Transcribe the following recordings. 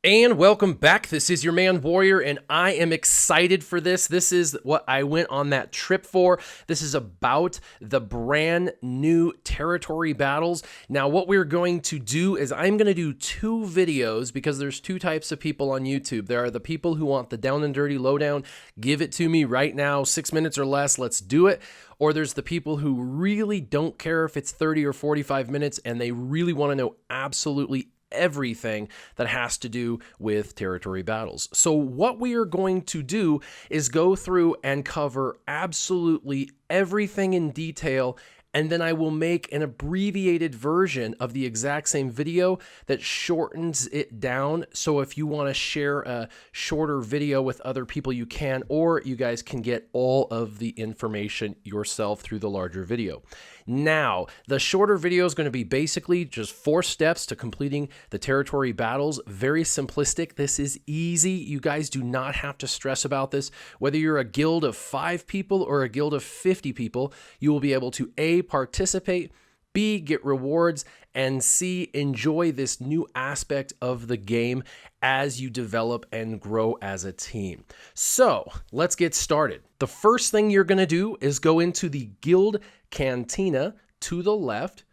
And welcome back. This is your man Warrior, and I am excited for this. This is what I went on that trip for. This is about the brand new territory battles. Now, what we're going to do is I'm going to do two videos because there's two types of people on YouTube. There are the people who want the down and dirty lowdown. Give it to me right now, 6 minutes or less. Let's do it. Or there's the people who really don't care if it's 30 or 45 minutes and they really want to know absolutely everything that has to do with territory battles. So what we are going to do is go through and cover absolutely everything in detail, and then I will make an abbreviated version of the exact same video that shortens it down. So if you want to share a shorter video with other people, you can, or you guys can get all of the information yourself through the larger video. Now, the shorter video is going to be basically just 4 steps to completing the territory battles. Very simplistic. This is easy. You guys do not have to stress about this. Whether you're a guild of 5 people or a guild of 50 people, you will be able to A, participate, B, get rewards, and C, enjoy this new aspect of the game as you develop and grow as a team. So let's get started. The first thing you're going to do is go into the guild Cantina to the left.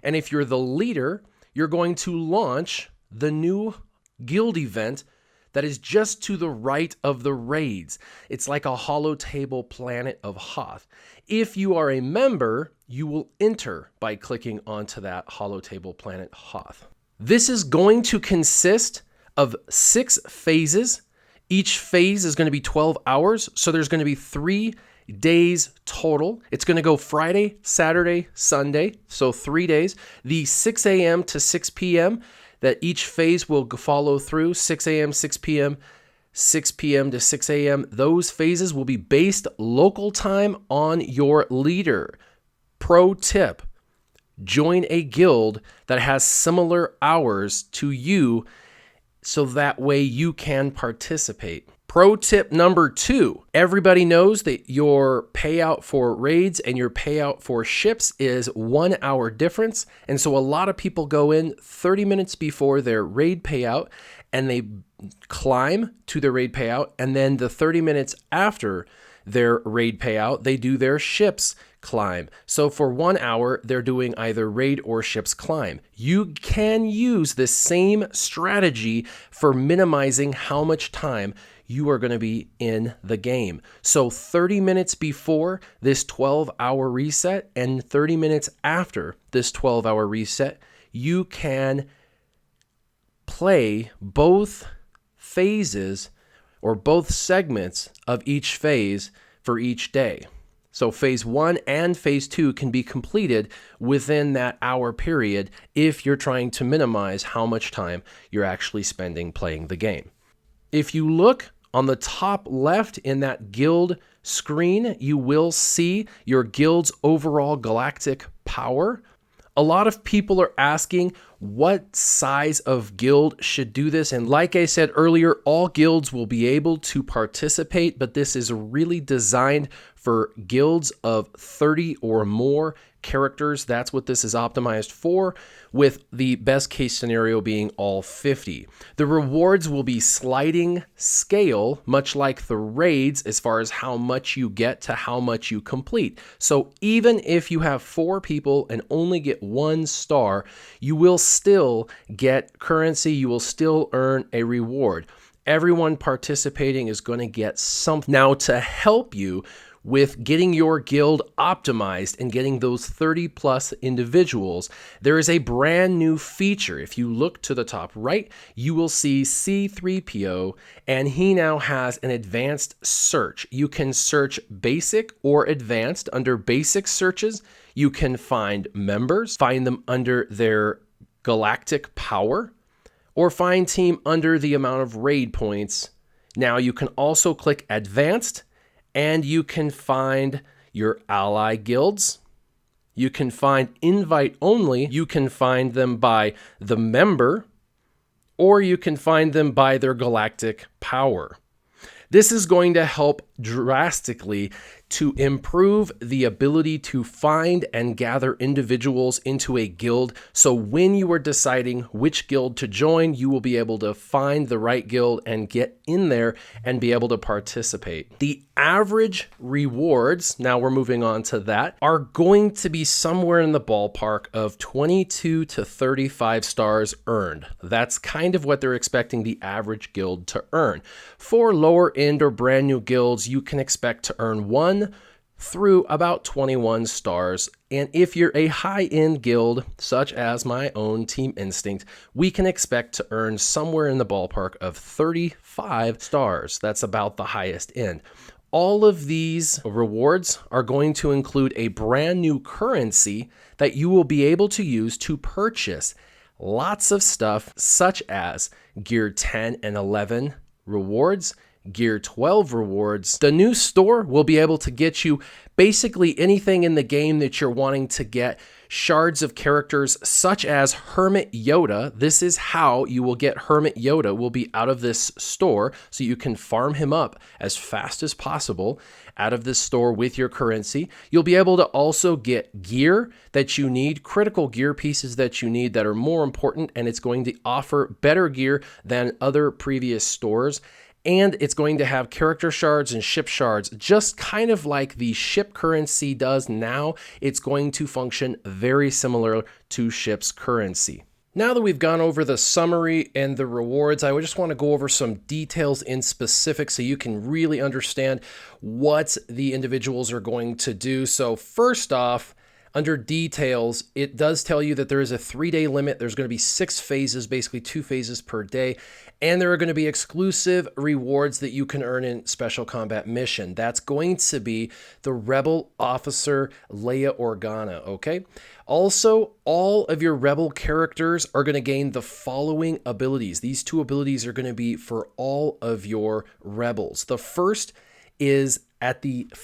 And if you're the leader, you're going to launch the new guild event that is just to the right of the raids. It's like a hollow table planet of Hoth. If you are a member, you will enter by clicking onto that hollow table planet Hoth. This is going to consist of 6 phases. Each phase is going to be 12 hours. So there's going to be 3 days total. It's going to go Friday, Saturday, Sunday. So 3 days. The 6 a.m. to 6 p.m. that each phase will follow through, 6 a.m., 6 p.m., 6 p.m. to 6 a.m. Those phases will be based local time on your leader. Pro tip, join a guild that has similar hours to you so that way you can participate. Pro tip number 2, everybody knows that your payout for raids and your payout for ships is 1 hour difference. And so a lot of people go in 30 minutes before their raid payout and they climb to their raid payout. And then the 30 minutes after their raid payout, they do their ships climb. So for 1 hour, they're doing either raid or ships climb. You can use the same strategy for minimizing how much time you are going to be in the game. So 30 minutes before this 12-hour reset and 30 minutes after this 12-hour reset, you can play both phases or both segments of each phase for each day. So phase 1 and phase 2 can be completed within that hour period if you're trying to minimize how much time you're actually spending playing the game. If you look on the top left in that guild screen, you will see your guild's overall galactic power. A lot of people are asking what size of guild should do this. And like I said earlier, all guilds will be able to participate, but this is really designed for guilds of 30 or more characters. That's what this is optimized for, with the best case scenario being all 50. The rewards will be sliding scale, much like the raids, as far as how much you get to how much you complete. So even if you have 4 people and only get 1 star, you will still get currency, you will still earn a reward. Everyone participating is going to get something. Now, to help you with getting your guild optimized and getting those 30 plus individuals, there is a brand new feature. If you look to the top right, you will see C3PO, and he now has an advanced search. You can search basic or advanced. Under basic searches, you can find members, find them under their galactic power, or find team under the amount of raid points. Now you can also click advanced, and you can find your ally guilds. You can find invite only. You can find them by the member, or you can find them by their galactic power. This is going to help drastically to improve the ability to find and gather individuals into a guild. So when you are deciding which guild to join, you will be able to find the right guild and get in there and be able to participate. The average rewards, now we're moving on to that, are going to be somewhere in the ballpark of 22 to 35 stars earned. That's kind of what they're expecting the average guild to earn. For lower end or brand new guilds, you can expect to earn 1 through about 21 stars. And if you're a high-end guild, such as my own Team Instinct, we can expect to earn somewhere in the ballpark of 35 stars. That's about the highest end. All of these rewards are going to include a brand new currency that you will be able to use to purchase lots of stuff, such as Gear 10 and 11 rewards, Gear 12 rewards. The new store will be able to get you basically anything in the game that you're wanting to get. Shards of characters such as Hermit Yoda. This is how you will get Hermit Yoda, will be out of this store, so you can farm him up as fast as possible out of this store with your currency. You'll be able to also get gear that you need, critical gear pieces that you need that are more important, and it's going to offer better gear than other previous stores. And it's going to have character shards and ship shards, just kind of like the ship currency does now. It's going to function very similar to ship's currency. Now that we've gone over the summary and the rewards, I just want to go over some details in specific so you can really understand what the individuals are going to do. So first off, under details, it does tell you that there is a 3-day limit. There's going to be 6 phases, basically 2 phases per day. And there are going to be exclusive rewards that you can earn in Special Combat Mission. That's going to be the Rebel Officer Leia Organa, okay? Also, all of your Rebel characters are going to gain the following abilities. These 2 abilities are going to be for all of your Rebels. The first is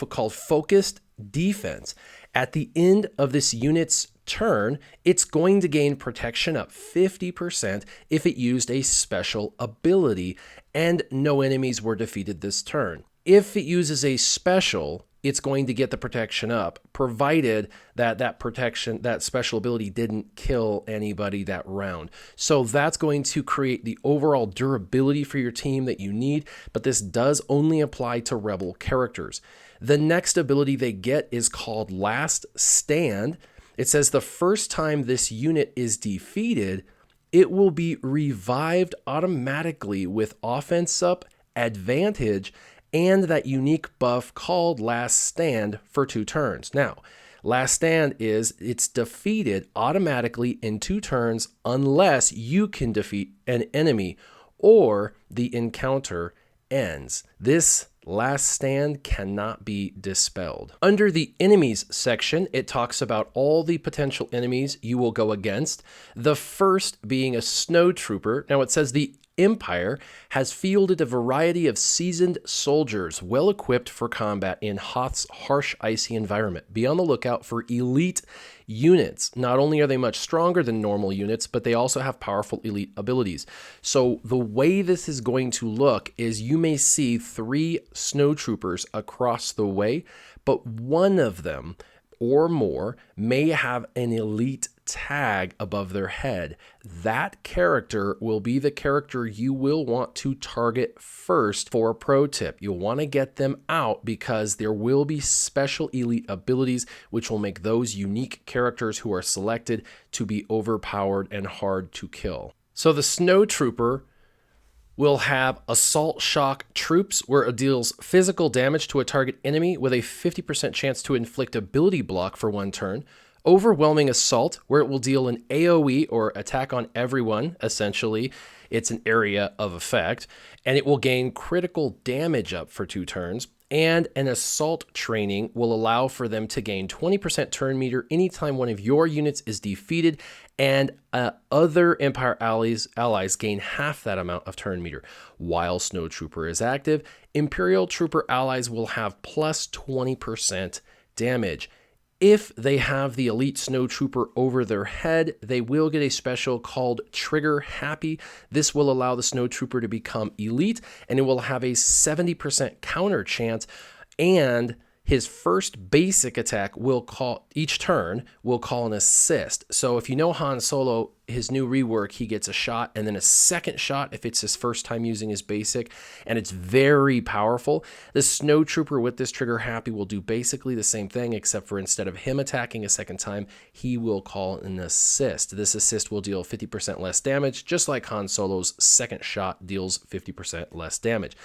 called Focused Defense. At the end of this unit's turn, it's going to gain protection up 50% if it used a special ability and no enemies were defeated this turn. If it uses a special, it's going to get the protection up, provided that that special ability didn't kill anybody that round. So that's going to create the overall durability for your team that you need, but this does only apply to Rebel characters. The next ability they get is called Last Stand. It says the first time this unit is defeated, it will be revived automatically with offense up, advantage, and that unique buff called Last Stand for 2 turns. Now, Last Stand it's defeated automatically in 2 turns unless you can defeat an enemy or the encounter ends. This Last Stand cannot be dispelled. Under the enemies section, it talks about all the potential enemies you will go against. The first being a snow trooper. Now it says the Empire has fielded a variety of seasoned soldiers well equipped for combat in Hoth's harsh, icy environment. Be on the lookout for elite units. Not only are they much stronger than normal units, but they also have powerful elite abilities. So the way this is going to look is you may see 3 snow troopers across the way, but one of them or more may have an elite tag above their head. That character will be the character you will want to target first for a pro tip. You'll want to get them out because there will be special elite abilities which will make those unique characters who are selected to be overpowered and hard to kill. So the Snow Trooper will have Assault Shock Troops, where it deals physical damage to a target enemy with a 50% chance to inflict ability block for 1 turn. Overwhelming Assault, where it will deal an AoE or attack on everyone, essentially. It's an area of effect, and it will gain critical damage up for 2 turns. And an Assault Training will allow for them to gain 20% turn meter anytime one of your units is defeated, and other Empire allies gain half that amount of turn meter. While Snow Trooper is active, Imperial Trooper allies will have plus 20% damage. If they have the elite Snow Trooper over their head, they will get a special called Trigger Happy. This will allow the Snow Trooper to become elite, and it will have a 70% counter chance, and His first basic attack will call, each turn, will call an assist. So if you know Han Solo, his new rework, he gets a shot and then a second shot if it's his first time using his basic, and it's very powerful. The Snowtrooper with this trigger happy will do basically the same thing, except for instead of him attacking a second time, he will call an assist. This assist will deal 50% less damage, just like Han Solo's second shot deals 50% less damage.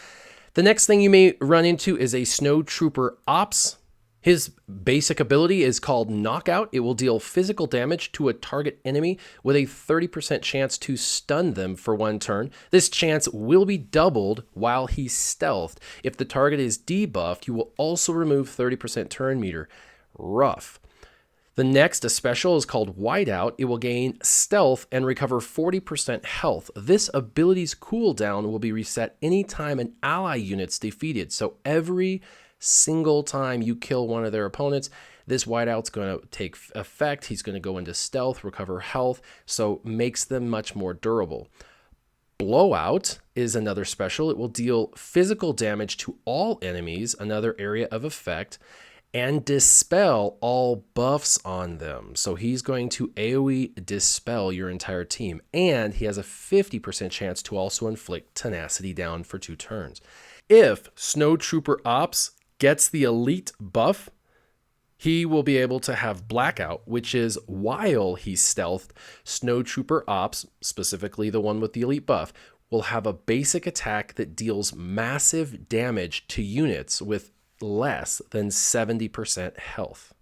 The next thing you may run into is a Snowtrooper Ops. His basic ability is called Knockout. It will deal physical damage to a target enemy with a 30% chance to stun them for 1 turn. This chance will be doubled while he's stealthed. If the target is debuffed, you will also remove 30% turn meter. Rough. The next, a special, is called Whiteout. It will gain stealth and recover 40% health. This ability's cooldown will be reset anytime an ally unit's defeated. So every single time you kill one of their opponents, this Whiteout's going to take effect. He's going to go into stealth, recover health, so makes them much more durable. Blowout is another special. It will deal physical damage to all enemies, another area of effect, and dispel all buffs on them. So he's going to AoE dispel your entire team, and he has a 50% chance to also inflict tenacity down for 2 turns. If Snowtrooper Ops gets the elite buff, he will be able to have Blackout, which is while he's stealthed. Snowtrooper Ops, specifically the one with the elite buff, will have a basic attack that deals massive damage to units with less than 70% health.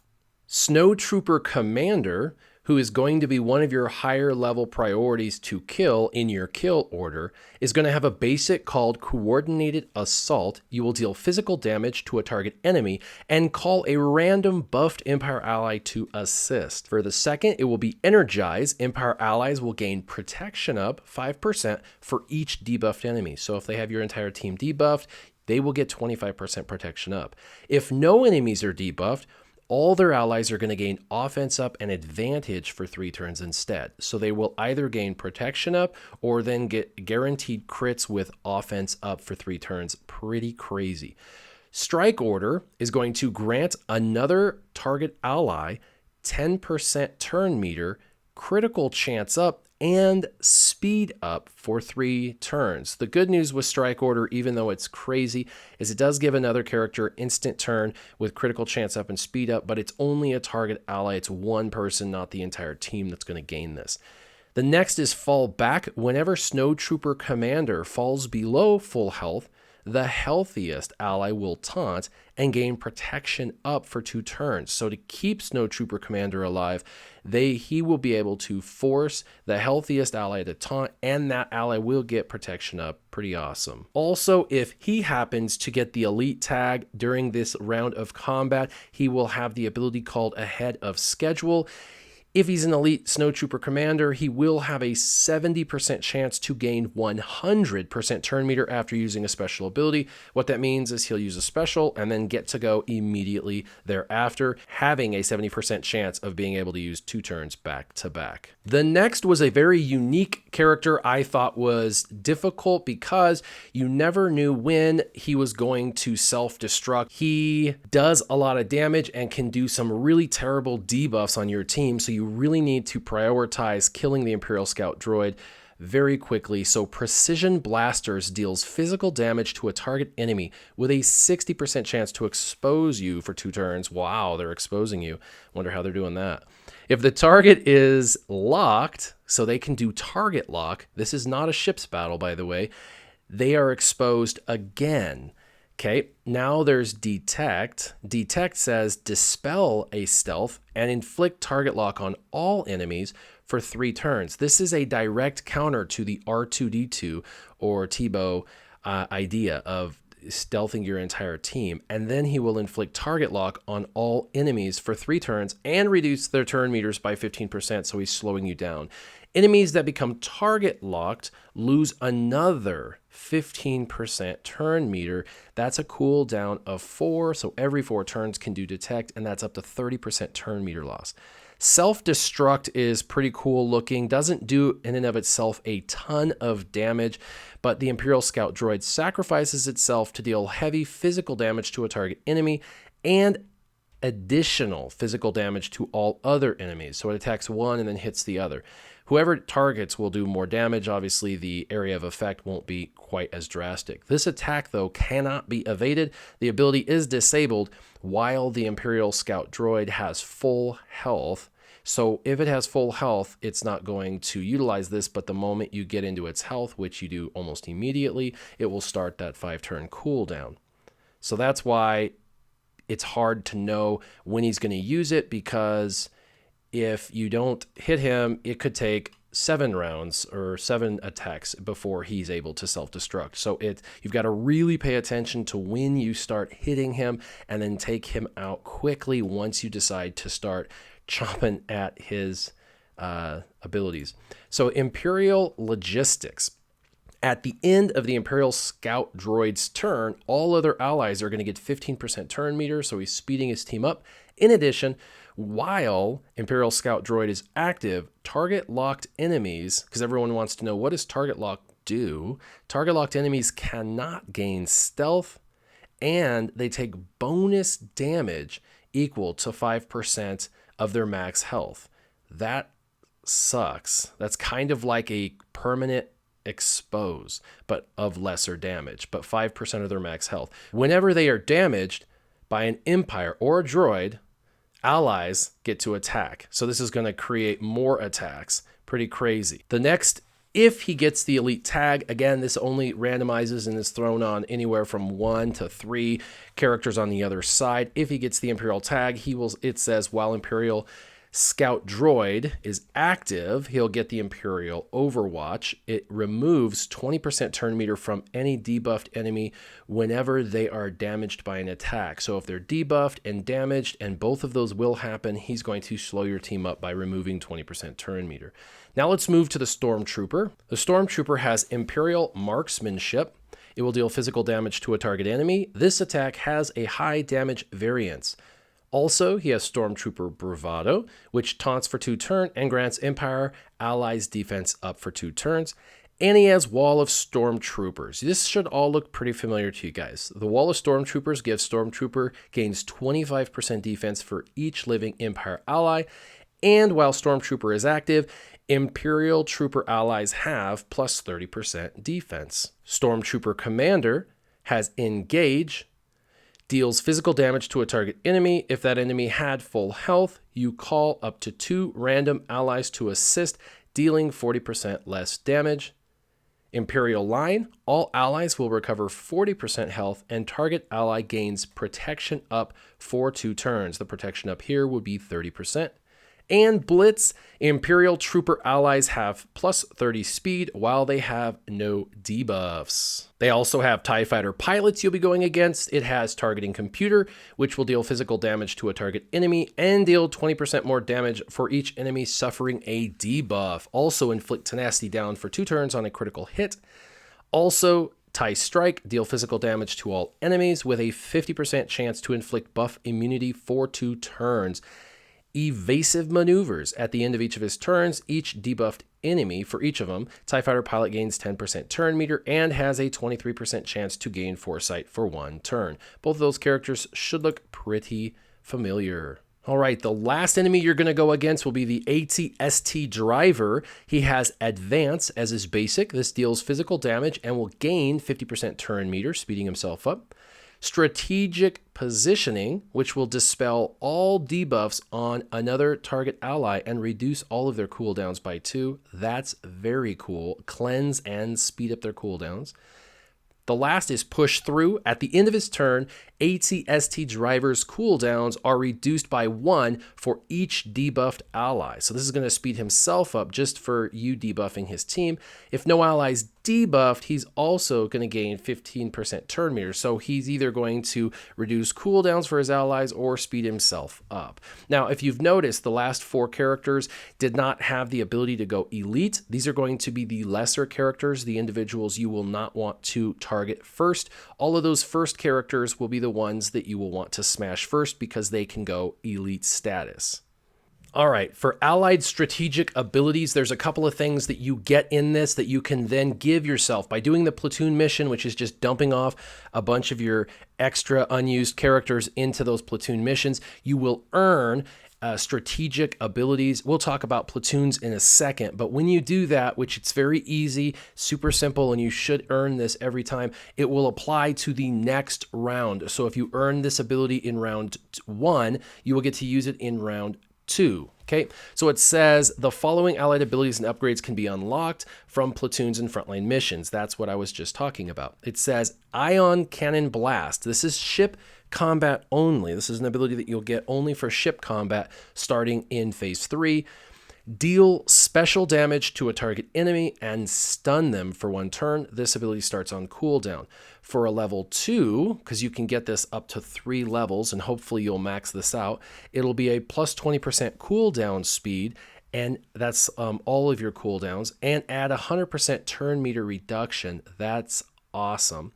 Snowtrooper Commander, who is going to be one of your higher level priorities to kill in your kill order, is going to have a basic called Coordinated Assault. You will deal physical damage to a target enemy and call a random buffed Empire ally to assist. For the second, it will be Energize. Empire allies will gain protection up 5% for each debuffed enemy. So if they have your entire team debuffed, they will get 25% protection up. If no enemies are debuffed, all their allies are going to gain offense up and advantage for 3 turns instead. So they will either gain protection up or then get guaranteed crits with offense up for 3 turns. Pretty crazy. Strike Order is going to grant another target ally 10% turn meter, critical chance up, and speed up for 3 turns. The good news with Strike Order, even though it's crazy, is it does give another character instant turn with critical chance up and speed up, but it's only a target ally. It's one person, not the entire team, that's going to gain this. The next is Fall Back. Whenever Snowtrooper Commander falls below full health, the healthiest ally will taunt and gain protection up for 2 turns. So to keep Snowtrooper Commander alive, he will be able to force the healthiest ally to taunt, and that ally will get protection up. Pretty awesome. Also, if he happens to get the elite tag during this round of combat, he will have the ability called Ahead of Schedule. If he's an elite Snowtrooper Commander, he will have a 70% chance to gain 100% turn meter after using a special ability. What that means is he'll use a special and then get to go immediately thereafter, having a 70% chance of being able to use 2 turns back to back. The next was a very unique character I thought was difficult because you never knew when he was going to self-destruct. He does a lot of damage and can do some really terrible debuffs on your team, so you really need to prioritize killing the Imperial Scout droid very quickly. So Precision Blasters deals physical damage to a target enemy with a 60% chance to expose you for 2 turns. Wow, they're exposing you. Wonder how they're doing that. If the target is locked, so they can do target lock, this is not a ship's battle, by the way, they are exposed again. Okay, now there's Detect. Detect says dispel a stealth and inflict target lock on all enemies for 3 turns. This is a direct counter to the R2D2 or Tebow idea of stealthing your entire team, and then he will inflict target lock on all enemies for 3 turns and reduce their turn meters by 15%, so he's slowing you down. Enemies that become target locked lose another 15% turn meter. That's a cooldown of 4, so every 4 turns can do detect, and that's up to 30% turn meter loss. Self-destruct is pretty cool looking, doesn't do in and of itself a ton of damage, but the Imperial Scout droid sacrifices itself to deal heavy physical damage to a target enemy and additional physical damage to all other enemies. So it attacks one and then hits the other. Whoever it targets will do more damage. Obviously, the area of effect won't be quite as drastic. This attack, though, cannot be evaded. The ability is disabled while the Imperial Scout Droid has full health. So if it has full health, it's not going to utilize this, but the moment you get into its health, which you do almost immediately, it will start that 5-turn cooldown. So that's why it's hard to know when he's going to use it, because if you don't hit him, it could take 7 rounds or 7 attacks before he's able to self-destruct. So you've got to really pay attention to when you start hitting him and then take him out quickly once you decide to start chomping at his abilities. So Imperial Logistics. At the end of the Imperial Scout Droid's turn, all other allies are going to get 15% turn meter, so he's speeding his team up. In addition, while Imperial Scout Droid is active, target locked enemies, because everyone wants to know, what does target lock do? Target locked enemies cannot gain stealth, and they take bonus damage equal to 5% of their max health. That sucks. That's kind of like a permanent expose, but of lesser damage, but 5% of their max health. Whenever they are damaged by an Empire or a droid, allies get to attack. So this is going to create more attacks. Pretty crazy. The next, if he gets the elite tag, again, this only randomizes and is thrown on anywhere from 1 to 3 characters on the other side. If he gets the Imperial tag, it says while Imperial Scout Droid is active, he'll get the Imperial Overwatch. It removes 20% turn meter from any debuffed enemy whenever they are damaged by an attack. So if they're debuffed and damaged, and both of those will happen, he's going to slow your team up by removing 20% turn meter. Now let's move to the Stormtrooper. The Stormtrooper has Imperial Marksmanship. It will deal physical damage to a target enemy. This attack has a high damage variance. Also, he has Stormtrooper Bravado, which taunts for 2 turns and grants Empire allies defense up for 2 turns. And he has Wall of Stormtroopers. This should all look pretty familiar to you guys. The Wall of Stormtroopers gives Stormtrooper gains 25% defense for each living Empire ally. And while Stormtrooper is active, Imperial Trooper allies have plus 30% defense. Stormtrooper Commander has Engage, deals physical damage to a target enemy. If that enemy had full health, you call up to 2 random allies to assist, dealing 40% less damage. Imperial Line, all allies will recover 40% health, and target ally gains protection up for 2 turns. The protection up here would be 30%. And Blitz, Imperial Trooper allies have plus 30 speed while they have no debuffs. They also have TIE Fighter pilots you'll be going against. It has Targeting Computer, which will deal physical damage to a target enemy and deal 20% more damage for each enemy suffering a debuff. Also inflict Tenacity down for 2 turns on a critical hit. Also, TIE Strike, deal physical damage to all enemies with a 50% chance to inflict buff immunity for 2 turns. Evasive Maneuvers. At the end of each of his turns, each debuffed enemy, for each of them, TIE Fighter pilot gains 10% turn meter and has a 23% chance to gain Foresight for 1 turn. Both of those characters should look pretty familiar. All right, the last enemy you're going to go against will be the CST Driver. He has Advance as his basic. This deals physical damage and will gain 50% turn meter, speeding himself up. Strategic Positioning, which will dispel all debuffs on another target ally and reduce all of their cooldowns by 2. That's very cool. Cleanse and speed up their cooldowns. The last is Push Through. At the end of his turn, CST Driver's cooldowns are reduced by 1 for each debuffed ally. So this is going to speed himself up just for you debuffing his team. If no allies debuffed, he's also going to gain 15% turn meter. So he's either going to reduce cooldowns for his allies or speed himself up. Now, if you've noticed, the last 4 characters did not have the ability to go elite. These are going to be the lesser characters, the individuals you will not want to target first. All of those first characters will be the ones that you will want to smash first because they can go elite status. All right, for allied strategic abilities, there's a couple of things that you get in this that you can then give yourself by doing the platoon mission, which is just dumping off a bunch of your extra unused characters into those platoon missions. You will earn strategic abilities. We'll talk about platoons in a second, but when you do that, which it's very easy, super simple, and you should earn this every time, it will apply to the next round. So if you earn this ability in round 1, you will get to use it in round 2. Okay, so it says the following allied abilities and upgrades can be unlocked from platoons and frontline missions. That's what I was just talking about. It says Ion Cannon Blast. This is ship combat only. This is an ability that you'll get only for ship combat starting in phase 3. Deal special damage to a target enemy and stun them for 1 turn. This ability starts on cooldown. For a level 2, because you can get this up to 3 levels, and hopefully you'll max this out, it'll be a plus 20% cooldown speed, and that's all of your cooldowns, and add 100% turn meter reduction. That's awesome.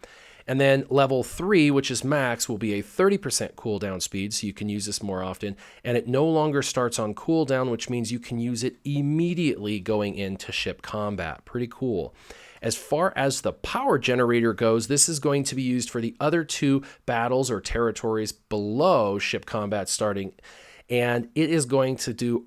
And then level 3, which is max, will be a 30% cooldown speed, so you can use this more often. And it no longer starts on cooldown, which means you can use it immediately going into ship combat. Pretty cool. As far as the power generator goes, this is going to be used for the other 2 battles or territories below ship combat starting. And it is going to do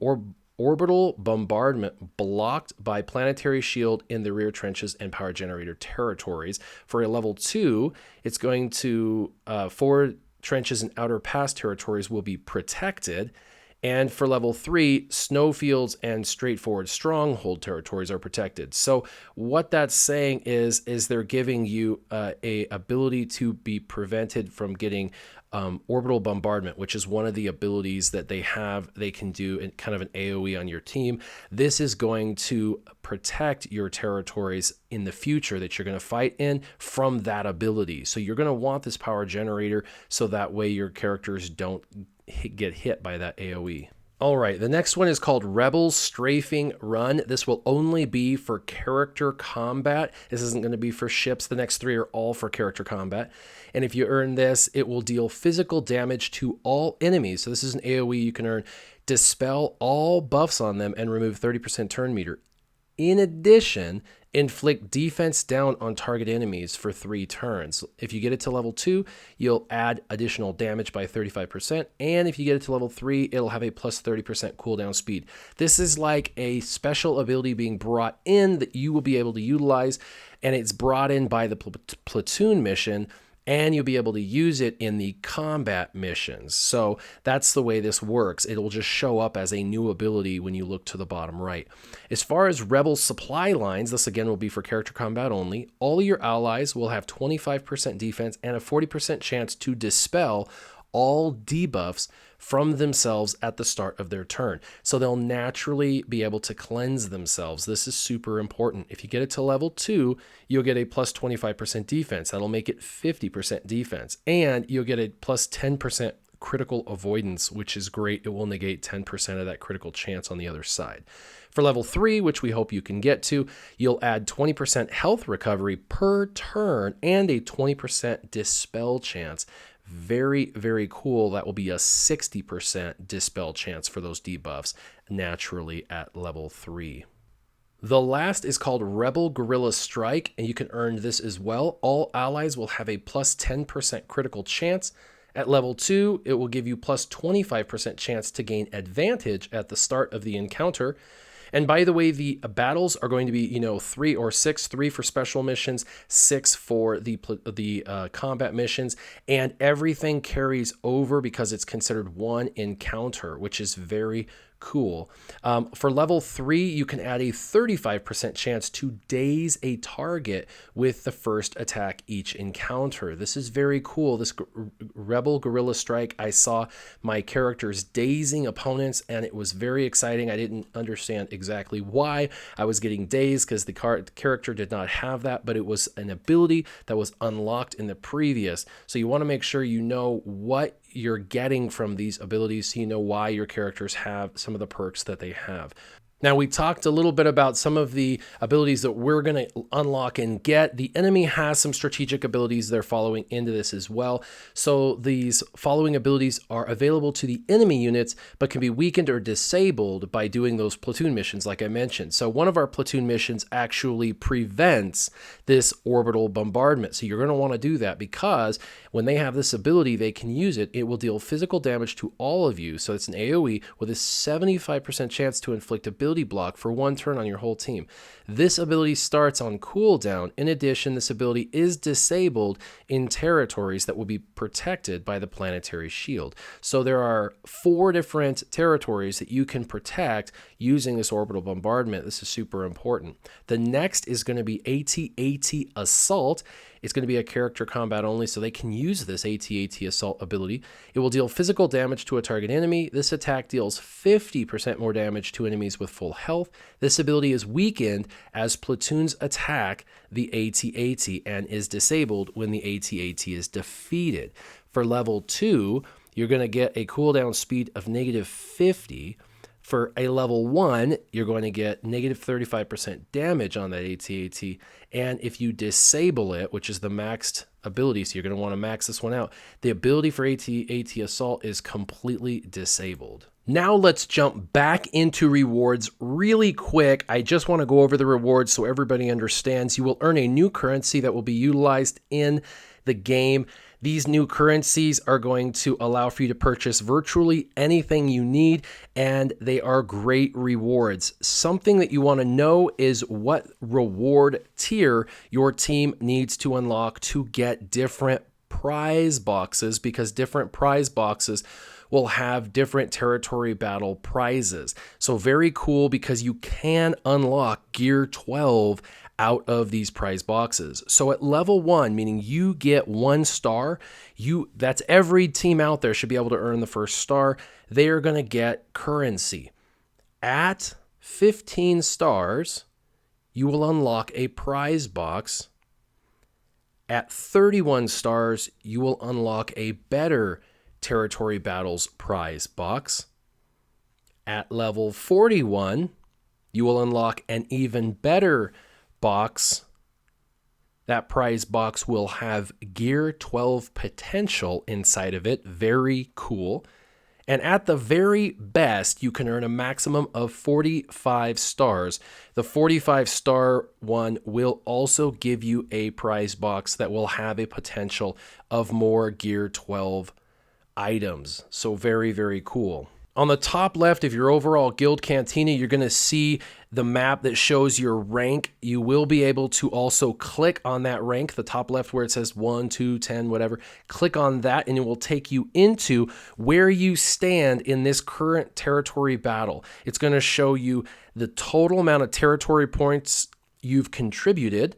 orbital bombardment blocked by planetary shield in the rear trenches and power generator territories. For a level 2, it's going to forward trenches and outer pass territories will be protected. And for level 3, snowfields and straightforward stronghold territories are protected. So what that's saying is they're giving you a ability to be prevented from getting orbital bombardment, which is one of the abilities that they have. They can do in kind of an AoE on your team. This is going to protect your territories in the future that you're going to fight in from that ability. So you're going to want this power generator so that way your characters don't get hit by that AoE. All right, the next one is called Rebel Strafing Run. This will only be for character combat. This isn't going to be for ships. The next 3 are all for character combat. And if you earn this, it will deal physical damage to all enemies. So this is an AoE you can earn. Dispel all buffs on them and remove 30% turn meter. In addition, inflict defense down on target enemies for 3 turns. If you get it to level 2, you'll add additional damage by 35%. And if you get it to level 3, it'll have a plus 30% cooldown speed. This is like a special ability being brought in that you will be able to utilize. And it's brought in by the platoon mission. And you'll be able to use it in the combat missions. So that's the way this works. It'll just show up as a new ability when you look to the bottom right. As far as Rebel supply lines, this again will be for character combat only. All of your allies will have 25% defense and a 40% chance to dispel all debuffs from themselves at the start of their turn. So they'll naturally be able to cleanse themselves. This is super important. If you get it to level 2, you'll get a plus 25% defense. That'll make it 50% defense. And you'll get a plus 10% critical avoidance, which is great. It will negate 10% of that critical chance on the other side. For level 3, which we hope you can get to, you'll add 20% health recovery per turn and a 20% dispel chance. Very, very cool. That will be a 60% dispel chance for those debuffs naturally at level 3. The last is called Rebel Guerrilla Strike, and you can earn this as well. All allies will have a plus 10% critical chance. At level 2, it will give you plus 25% chance to gain advantage at the start of the encounter. And by the way, the battles are going to be, 3 or 6, 3 for special missions, 6 for the combat missions, and everything carries over because it's considered one encounter, which is very cool. For level 3, you can add a 35% chance to daze a target with the first attack each encounter. This is very cool. This Rebel Guerrilla Strike, I saw my characters dazing opponents, and it was very exciting. I didn't understand exactly why I was getting dazed because the character did not have that, but it was an ability that was unlocked in the previous. So you want to make sure you know what you're getting from these abilities so you know why your characters have some of the perks that they have. Now, we talked a little bit about some of the abilities that we're going to unlock and get. The enemy has some strategic abilities they're following into this as well. So these following abilities are available to the enemy units, but can be weakened or disabled by doing those platoon missions like I mentioned. So one of our platoon missions actually prevents this orbital bombardment. So you're going to want to do that because when they have this ability, they can use it. It will deal physical damage to all of you. So it's an AoE with a 75% chance to inflict ability block for one turn on your whole team. This ability starts on cooldown. In addition, this ability is disabled in territories that will be protected by the planetary shield. So there are 4 different territories that you can protect using this orbital bombardment. This is super important. The next is going to be AT-AT Assault. It's going to be a character combat only, so they can use this AT-AT Assault ability. It will deal physical damage to a target enemy. This attack deals 50% more damage to enemies with full health. This ability is weakened as platoons attack the AT-AT and is disabled when the AT-AT is defeated. For level 2, you're going to get a cooldown speed of -50. For a level 1, you're going to get -35% damage on that AT-AT. And if you disable it, which is the maxed ability, so you're going to want to max this one out, the ability for AT-AT Assault is completely disabled. Now let's jump back into rewards really quick. I just want to go over the rewards so everybody understands. You will earn a new currency that will be utilized in the game. These new currencies are going to allow for you to purchase virtually anything you need, and they are great rewards. Something that you want to know is what reward tier your team needs to unlock to get different prize boxes, because different prize boxes will have different territory battle prizes. So very cool, because you can unlock Gear 12 out of these prize boxes. So at level 1, meaning you get 1 star, that's every team out there should be able to earn the first star. They are going to get currency. At 15 stars, you will unlock a prize box. At 31 stars, you will unlock a better Territory Battles prize box. At level 41, you will unlock an even better box. That prize box will have Gear 12 potential inside of it. Very cool. And at the very best, you can earn a maximum of 45 stars. The 45-star one will also give you a prize box that will have a potential of more Gear 12 items. So very, very cool. On the top left of your overall guild Cantina, you're going to see the map that shows your rank. You will be able to also click on that rank, the top left where it says 1, 2, 10, whatever. Click on that and it will take you into where you stand in this current territory battle. It's going to show you the total amount of territory points you've contributed,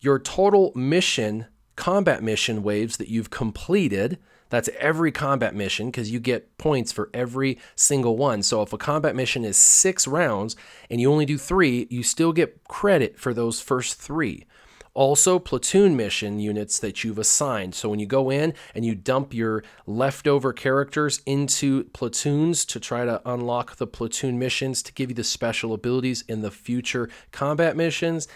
your total mission, combat mission waves that you've completed. That's every combat mission, because you get points for every single one. So if a combat mission is 6 rounds and you only do 3, you still get credit for those first 3. Also, platoon mission units that you've assigned. So when you go in and you dump your leftover characters into platoons to try to unlock the platoon missions to give you the special abilities in the future combat missions,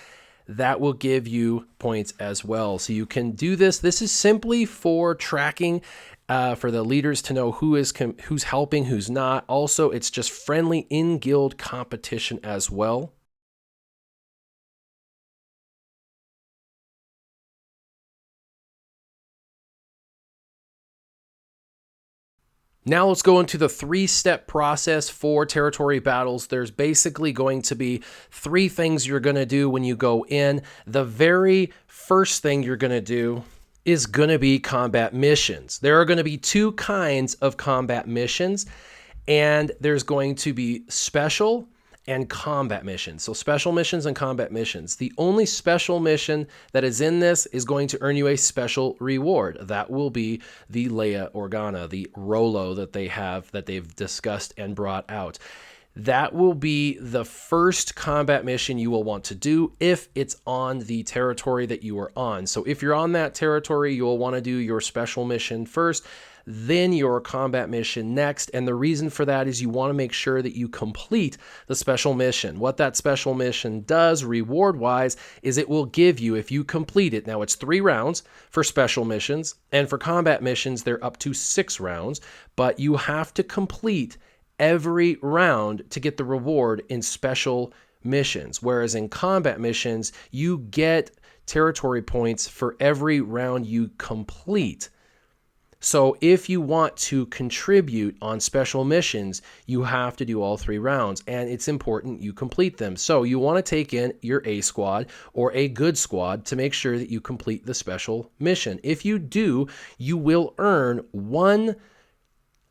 that will give you points as well. So you can do this. This is simply for tracking, for the leaders to know who's helping, who's not. Also, it's just friendly in-guild competition as well. Now let's go into the 3-step process for territory battles. There's basically going to be 3 things you're going to do when you go in. The very first thing you're going to do is going to be combat missions. There are going to be 2 kinds of combat missions, and there's going to be special and combat missions. So special missions and combat missions. The only special mission that is in this is going to earn you a special reward. That will be the Leia Organa, the Rolo that they have, that they've discussed and brought out. that will be the first combat mission you will want to do if it's on the territory that you are on. So if you're on that territory, you'll want to do your special mission first, then your combat mission next. And the reason for that is you want to make sure that you complete the special mission. What that special mission does reward-wise is it will give you, if you complete it, now it's 3 rounds for special missions, and for combat missions, they're up to 6 rounds, but you have to complete every round to get the reward in special missions. Whereas in combat missions, you get territory points for every round you complete. So if you want to contribute on special missions, you have to do all 3 rounds, and it's important you complete them. So you want to take in your A squad or a good squad to make sure that you complete the special mission. If you do, you will earn 1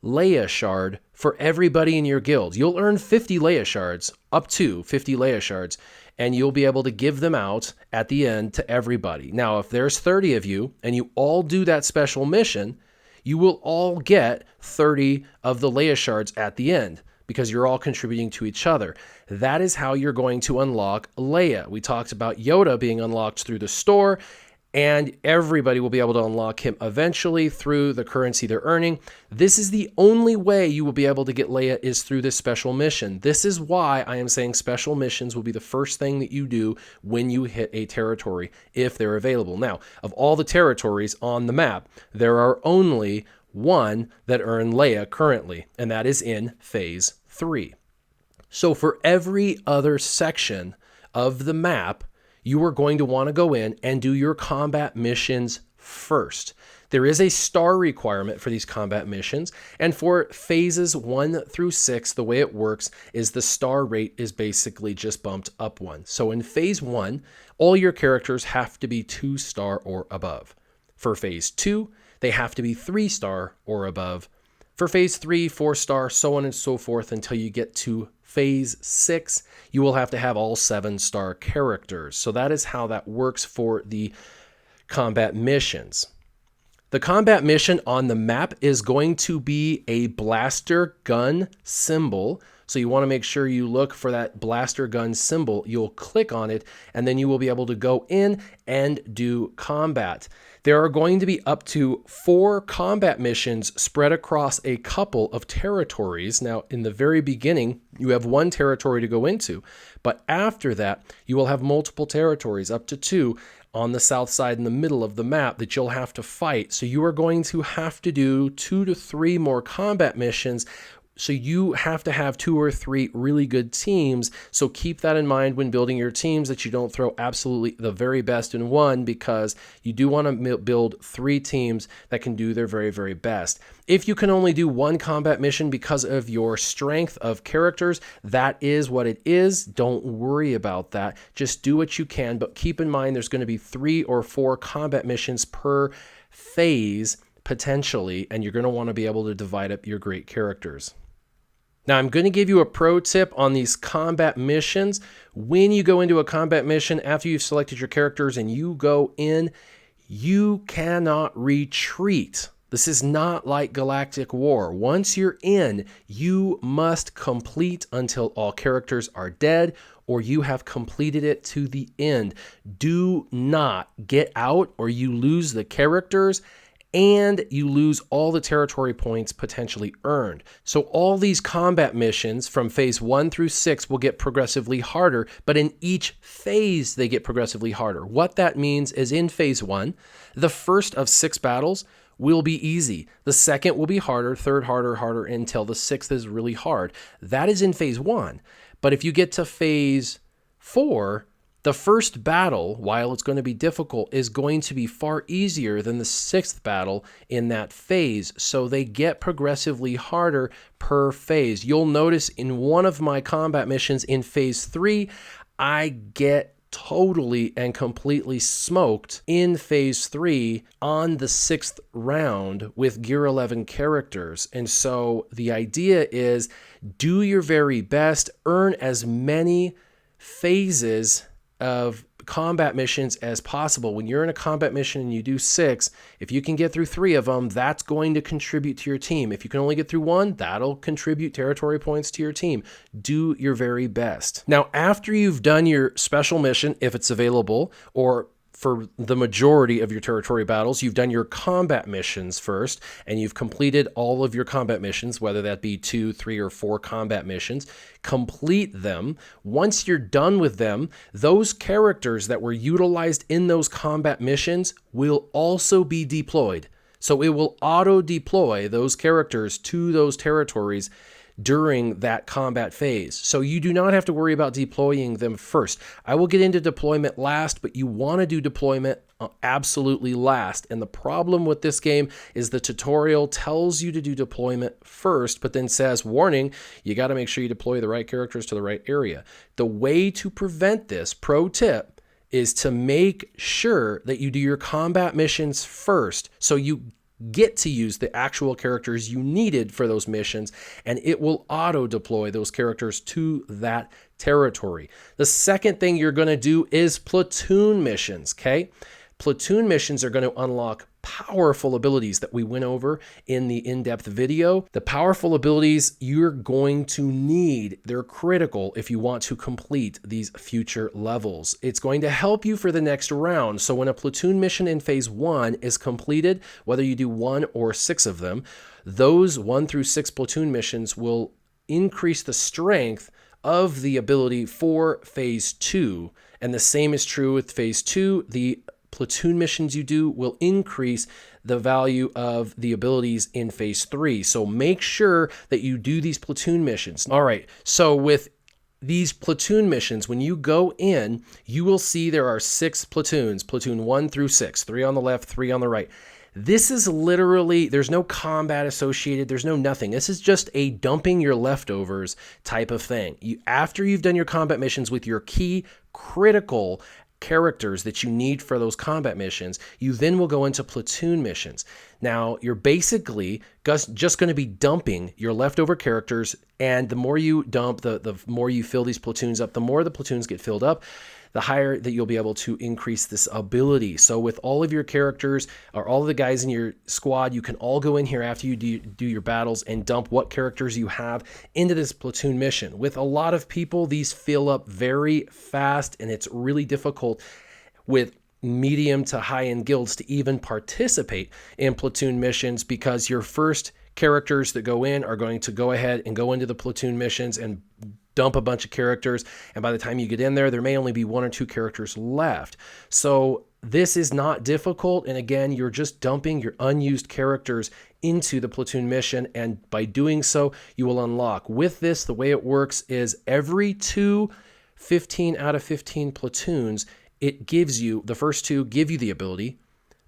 Leia shard for everybody in your guild. You'll earn 50 Leia shards, up to 50 Leia shards, and you'll be able to give them out at the end to everybody. Now, if there's 30 of you and you all do that special mission, you will all get 30 of the Leia shards at the end because you're all contributing to each other. That is how you're going to unlock Leia. We talked about Yoda being unlocked through the store, and everybody will be able to unlock him eventually through the currency they're earning. This is the only way you will be able to get Leia is through this special mission. This is why I am saying special missions will be the first thing that you do when you hit a territory, if they're available. Now, of all the territories on the map, there are only 1 that earn Leia currently, and that is in Phase 3. So for every other section of the map, you are going to want to go in and do your combat missions first. There is a star requirement for these combat missions, and for phases 1 through 6, the way it works is the star rate is basically just bumped up 1. So in phase 1, all your characters have to be 2-star or above. For phase 2, they have to be 3-star or above. For phase 3, 4-star, so on and so forth until you get to phase 6, you will have to have all 7-star characters. So that is how that works for the combat missions. The combat mission on the map is going to be a blaster gun symbol. So you want to make sure you look for that blaster gun symbol. You'll click on it, and then you will be able to go in and do combat. There are going to be up to 4 combat missions spread across a couple of territories. Now, in the very beginning, you have 1 territory to go into, but after that, you will have multiple territories, up to 2, on the south side in the middle of the map that you'll have to fight. So you are going to have to do 2 to 3 more combat missions. So you have to have 2 or 3 really good teams. So keep that in mind when building your teams, that you don't throw absolutely the very best in one, because you do want to build 3 teams that can do their very, very best. If you can only do 1 combat mission because of your strength of characters, that is what it is. Don't worry about that. Just do what you can, but keep in mind there's going to be 3 or 4 combat missions per phase potentially, and you're going to want to be able to divide up your great characters. Now, I'm going to give you a pro tip on these combat missions. When you go into a combat mission, after you've selected your characters and you go in, you cannot retreat. This is not like Galactic War. Once you're in, you must complete until all characters are dead, or you have completed it to the end. Do not get out, or you lose the characters and you lose all the territory points potentially earned. So all these combat missions from phase 1 through 6 will get progressively harder, but in each phase they get progressively harder. What that means is in phase 1, the first of 6 battles will be easy. The second will be harder, third harder, until the 6th is really hard. That is in phase 1. But if you get to phase 4, the first battle, while it's going to be difficult, is going to be far easier than the 6th battle in that phase. So they get progressively harder per phase. You'll notice in one of my combat missions in phase 3, I get totally and completely smoked in phase 3 on the 6th round with Gear 11 characters. And so the idea is do your very best, earn as many phases of combat missions as possible. When you're in a combat mission and you do 6, if you can get through 3 of them, that's going to contribute to your team. If you can only get through 1, that'll contribute territory points to your team. Do your very best. Now, after you've done your special mission, if it's available, or for the majority of your territory battles, you've done your combat missions first, and you've completed all of your combat missions, whether that be 2, 3, or 4 combat missions. Complete them. Once you're done with them, those characters that were utilized in those combat missions will also be deployed. So it will auto-deploy those characters to those territories during that combat phase. So you do not have to worry about deploying them first. I will get into deployment last, but you want to do deployment absolutely last. And the problem with this game is the tutorial tells you to do deployment first, but then says, warning, you got to make sure you deploy the right characters to the right area. The way to prevent this, pro tip, is to make sure that you do your combat missions first, so you get to use the actual characters you needed for those missions, and it will auto deploy those characters to that territory. The second thing you're going to do is platoon missions, okay? Platoon missions are going to unlock powerful abilities that we went over in the in-depth video. The powerful abilities you're going to need, they're critical if you want to complete these future levels. It's going to help you for the next round. So when a platoon mission in phase 1 is completed, whether you do 1 or 6 of them, those 1 through 6 platoon missions will increase the strength of the ability for phase 2. And the same is true with phase 2. The platoon missions you do will increase the value of the abilities in phase 3. So make sure that you do these platoon missions. All right, so with these platoon missions, when you go in, you will see there are 6 platoons, platoon 1 through 6, 3 on the left, 3 on the right. This is literally, there's no combat associated, there's no nothing. This is just a dumping your leftovers type of thing. After you've done your combat missions with your key critical characters that you need for those combat missions, you then will go into platoon missions. Now, you're basically just going to be dumping your leftover characters, and the more you dump, the more you fill these platoons up, the more the platoons get filled up, the higher that you'll be able to increase this ability. So with all of your characters, or all of the guys in your squad, you can all go in here after you do your battles and dump what characters you have into this platoon mission. With a lot of people, these fill up very fast, and it's really difficult with medium to high-end guilds to even participate in platoon missions, because your first characters that go in are going to go ahead and go into the platoon missions and dump a bunch of characters, and by the time you get in there, there may only be 1 or 2 characters left. So this is not difficult, and again, you're just dumping your unused characters into the platoon mission, and by doing so, you will unlock. With this, the way it works is every 2 15 out of 15 platoons, it gives you, the first 2 give you the ability,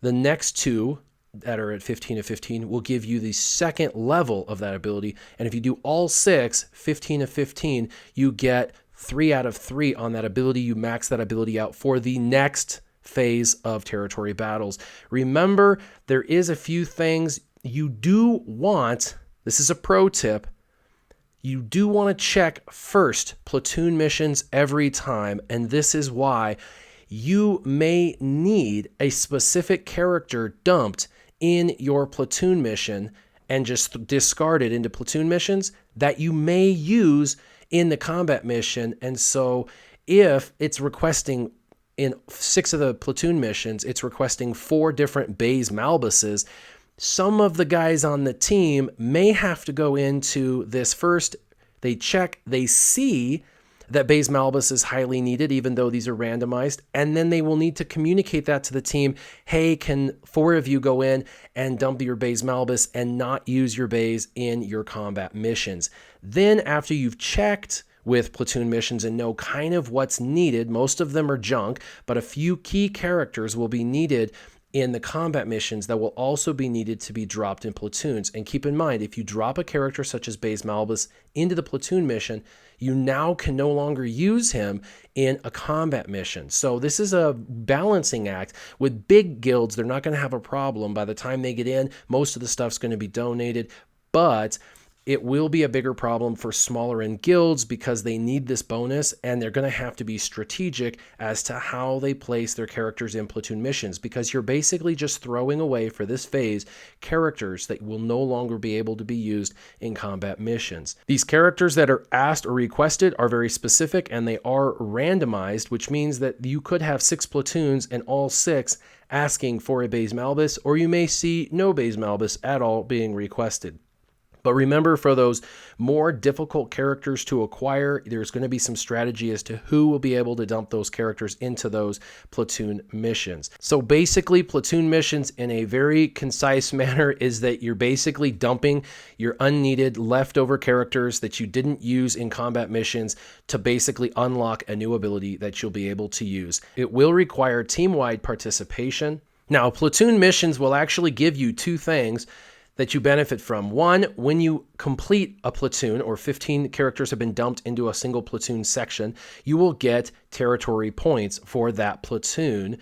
the next 2 that are at 15 of 15 will give you the second level of that ability. And if you do all 6, 15 of 15, you get 3 out of 3 on that ability. You max that ability out for the next phase of territory battles. Remember, there is a few things you do want. This is a pro tip. You do want to check first platoon missions every time. And this is why you may need a specific character dumped in your platoon mission and just discard it into platoon missions that you may use in the combat mission. And so if it's requesting in 6 of the platoon missions, it's requesting 4 different Baze Malbuses, some of the guys on the team may have to go into this first. They check, they see that Baze Malbus is highly needed, even though these are randomized. And then they will need to communicate that to the team. Hey, can 4 of you go in and dump your Baze Malbus and not use your Baze in your combat missions? Then after you've checked with platoon missions and know kind of what's needed, most of them are junk, but a few key characters will be needed in the combat missions that will also be needed to be dropped in platoons. And keep in mind, if you drop a character such as Baze Malbus into the platoon mission, you now can no longer use him in a combat mission. So this is a balancing act. With big guilds, they're not going to have a problem. By the time they get in, most of the stuff's going to be donated. But it will be a bigger problem for smaller end guilds because they need this bonus, and they're going to have to be strategic as to how they place their characters in platoon missions, because you're basically just throwing away for this phase characters that will no longer be able to be used in combat missions. These characters that are asked or requested are very specific, and they are randomized, which means that you could have 6 platoons and all 6 asking for a Baze Malbus, or you may see no Baze Malbus at all being requested. But remember, for those more difficult characters to acquire, there's going to be some strategy as to who will be able to dump those characters into those platoon missions. So basically, platoon missions in a very concise manner is that you're basically dumping your unneeded leftover characters that you didn't use in combat missions to basically unlock a new ability that you'll be able to use. It will require team-wide participation. Now, platoon missions will actually give you 2 things that you benefit from. One, when you complete a platoon, or 15 characters have been dumped into a single platoon section, you will get territory points for that platoon.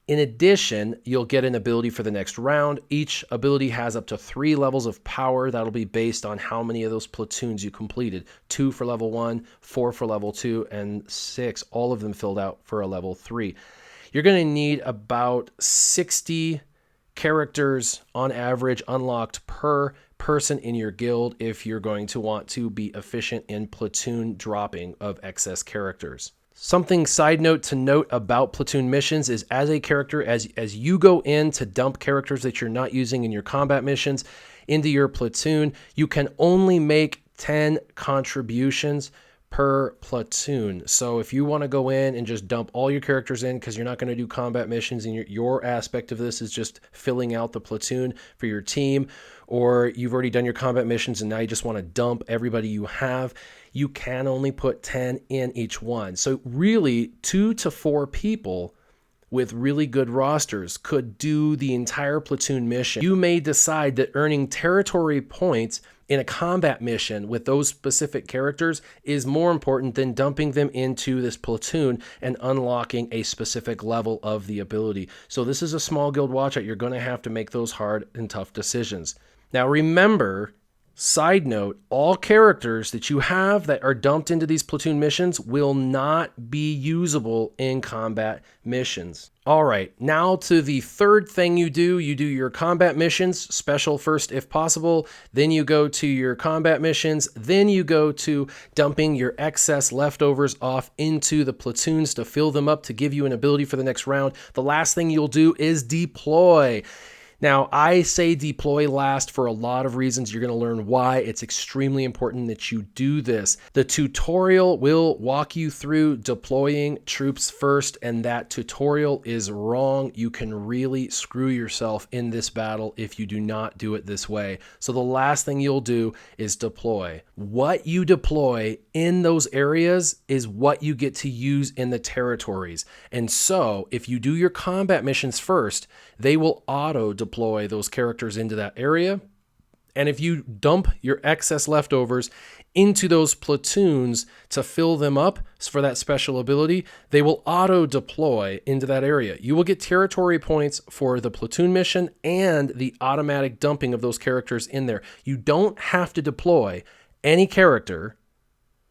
In addition, you'll get an ability for the next round. Each ability has up to 3 levels of power. That'll be based on how many of those platoons you completed. 2 for level 1, 4 for level 2, and 6, all of them filled out for a level 3. You're going to need about 60 characters on average unlocked per person in your guild if you're going to want to be efficient in platoon dropping of excess characters. Something side note to note about platoon missions is, as a character, as you go in to dump characters that you're not using in your combat missions into your platoon, you can only make 10 contributions per platoon. So if you want to go in and just dump all your characters in because you're not going to do combat missions, and your aspect of this is just filling out the platoon for your team, or you've already done your combat missions and now you just want to dump everybody you have, you can only put 10 in each one. So really, 2 to 4 people with really good rosters could do the entire platoon mission. You may decide that earning territory points in a combat mission with those specific characters is more important than dumping them into this platoon and unlocking a specific level of the ability. So this is a small guild watch out. You're going to have to make those hard and tough decisions. Now remember, side note, all characters that you have that are dumped into these platoon missions will not be usable in combat missions. All right, now to the third thing you do. You do your combat missions, special first if possible, then you go to your combat missions, then you go to dumping your excess leftovers off into the platoons to fill them up to give you an ability for the next round. The last thing you'll do is deploy. Now, I say deploy last for a lot of reasons. You're going to learn why. It's extremely important that you do this. The tutorial will walk you through deploying troops first, and that tutorial is wrong. You can really screw yourself in this battle if you do not do it this way. So the last thing you'll do is deploy. What you deploy in those areas is what you get to use in the territories. And so if you do your combat missions first, they will auto deploy those characters into that area. And if you dump your excess leftovers into those platoons to fill them up for that special ability, they will auto deploy into that area. You will get territory points for the platoon mission and the automatic dumping of those characters in there. You don't have to deploy any character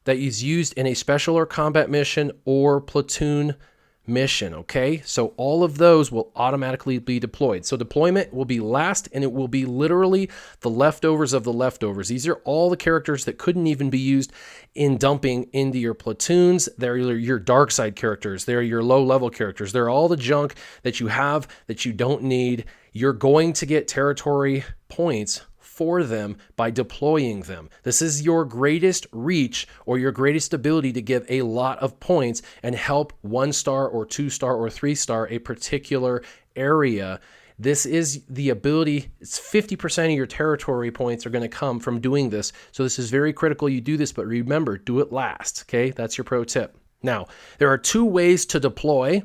that is used in a special or combat mission or platoon mission, okay? So all of those will automatically be deployed. So deployment will be last, and it will be literally the leftovers of the leftovers. These are all the characters that couldn't even be used in dumping into your platoons. They're your dark side characters. They're your low level characters. They're all the junk that you have that you don't need. You're going to get territory points for them by deploying them. This is your greatest reach or your greatest ability to give a lot of points and help 1-star or 2-star or 3-star a particular area. This is the ability. It's 50% of your territory points are going to come from doing this. So this is very critical you do this, but remember, do it last. Okay, that's your pro tip. Now, there are 2 ways to deploy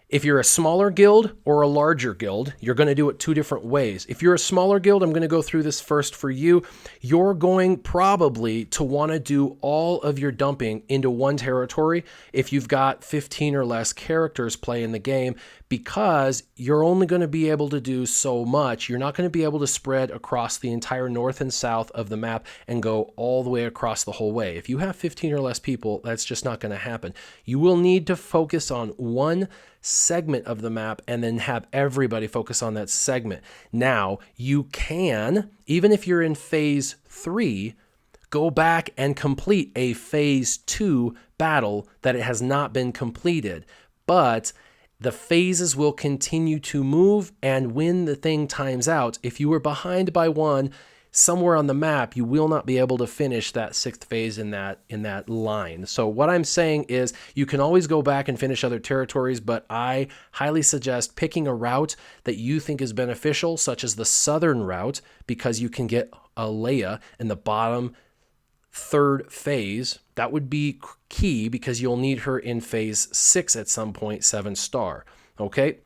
If you're a smaller guild or a larger guild, you're going to do it two different ways. If you're a smaller guild, I'm going to go through this first for you. You're going probably to want to do all of your dumping into one territory if you've got 15 or less characters playing the game, because you're only going to be able to do so much. You're not going to be able to spread across the entire north and south of the map and go all the way across the whole way. If you have 15 or less people, that's just not going to happen. You will need to focus on one segment of the map and then have everybody focus on that segment. Now, you can, even if you're in phase 3, go back and complete a phase 2 battle that it has not been completed. But the phases will continue to move, and when the thing times out, if you were behind by one somewhere on the map, you will not be able to finish that 6th phase in that line. So what I'm saying is you can always go back and finish other territories, but I highly suggest picking a route that you think is beneficial, such as the southern route, because you can get a Leia in the bottom 3rd phase. That would be key because you'll need her in phase 6 at some point, 7-star. Okay,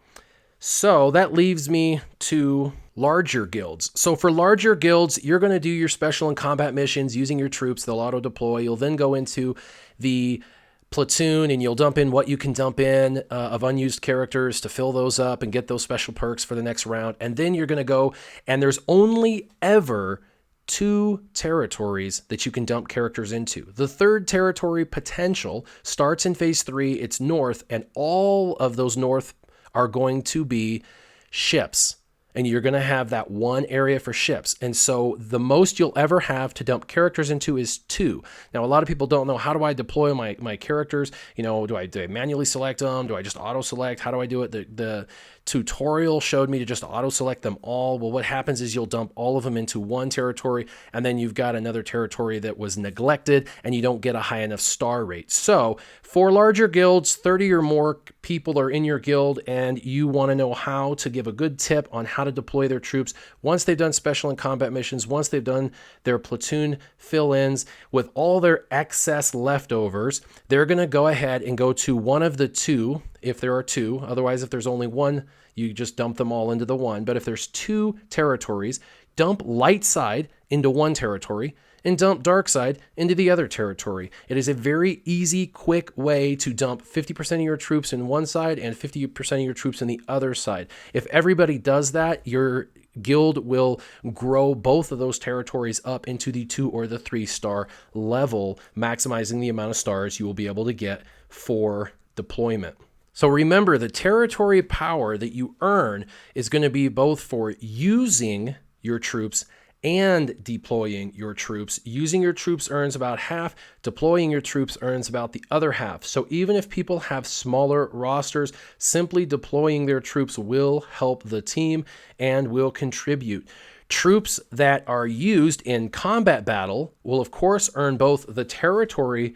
so that leaves me to larger guilds. So for larger guilds, you're going to do your special and combat missions using your troops. They'll auto deploy. You'll then go into the platoon and you'll dump in what you can dump in of unused characters to fill those up and get those special perks for the next round. And then you're going to go, and there's only ever 2 territories that you can dump characters into. The 3rd territory potential starts in phase 3. It's north, and all of those north are going to be ships. And you're going to have that one area for ships. And so the most you'll ever have to dump characters into is 2. Now, a lot of people don't know, how do I deploy my characters? You know, do I manually select them? Do I just auto select? How do I do it? The tutorial showed me to just auto select them all. Well, what happens is you'll dump all of them into one territory, and then you've got another territory that was neglected, and you don't get a high enough star rate. So for larger guilds, 30 or more people are in your guild, and you want to know how to give a good tip on how to deploy their troops once they've done special and combat missions, once they've done their platoon fill-ins with all their excess leftovers. They're going to go ahead and go to one of the 2, if there are 2. Otherwise, if there's only 1, you just dump them all into the 1. But if there's 2 territories, dump light side into one territory and dump dark side into the other territory. It is a very easy, quick way to dump 50% of your troops in one side and 50% of your troops in the other side. If everybody does that, your guild will grow both of those territories up into the 2 or the 3-star level, maximizing the amount of stars you will be able to get for deployment. So remember, the territory power that you earn is going to be both for using your troops and deploying your troops. Using your troops earns about half, deploying your troops earns about the other half. So even if people have smaller rosters, simply deploying their troops will help the team and will contribute. Troops that are used in combat battle will of course earn both the territory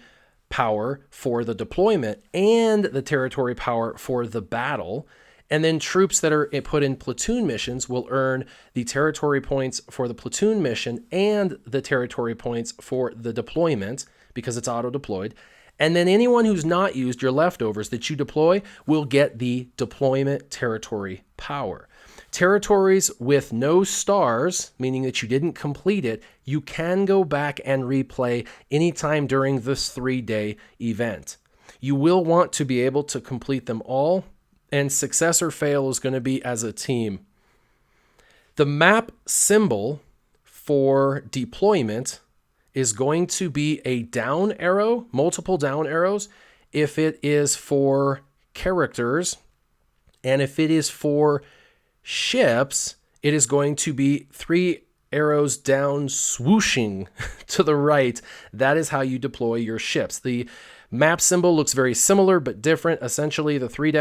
power for the deployment and the territory power for the battle. And then troops that are put in platoon missions will earn the territory points for the platoon mission and the territory points for the deployment because it's auto-deployed. And then anyone who's not used, your leftovers that you deploy, will get the deployment territory power. Territories with no stars, meaning that you didn't complete it, you can go back and replay anytime during this 3-day event. You will want to be able to complete them all, and success or fail is going to be as a team. The map symbol for deployment is going to be a down arrow, multiple down arrows, if it is for characters, and if it is for ships, it is going to be 3 arrows down swooshing to the right. That is how you deploy your ships. The map symbol looks very similar but different. Essentially, the 3